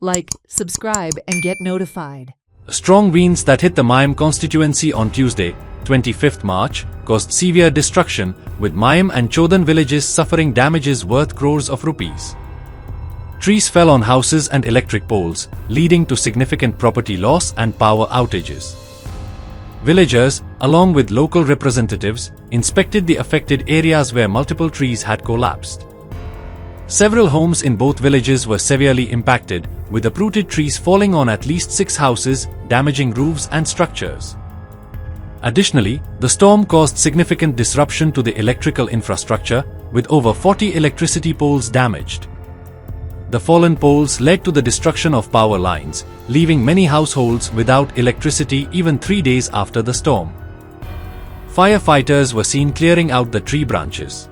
Like, subscribe and get notified. Strong winds that hit the Maem constituency on Tuesday, 25th March, caused severe destruction, with Mayem and Chodan villages suffering damages worth crores of rupees. Trees fell on houses and electric poles, leading to significant property loss and power outages. Villagers, along with local representatives, inspected the affected areas where multiple trees had collapsed. Several homes in both villages were severely impacted, with uprooted trees falling on at least 6 houses, damaging roofs and structures. Additionally, the storm caused significant disruption to the electrical infrastructure, with over 40 electricity poles damaged. The fallen poles led to the destruction of power lines, leaving many households without electricity even 3 days after the storm. Firefighters were seen clearing out the tree branches.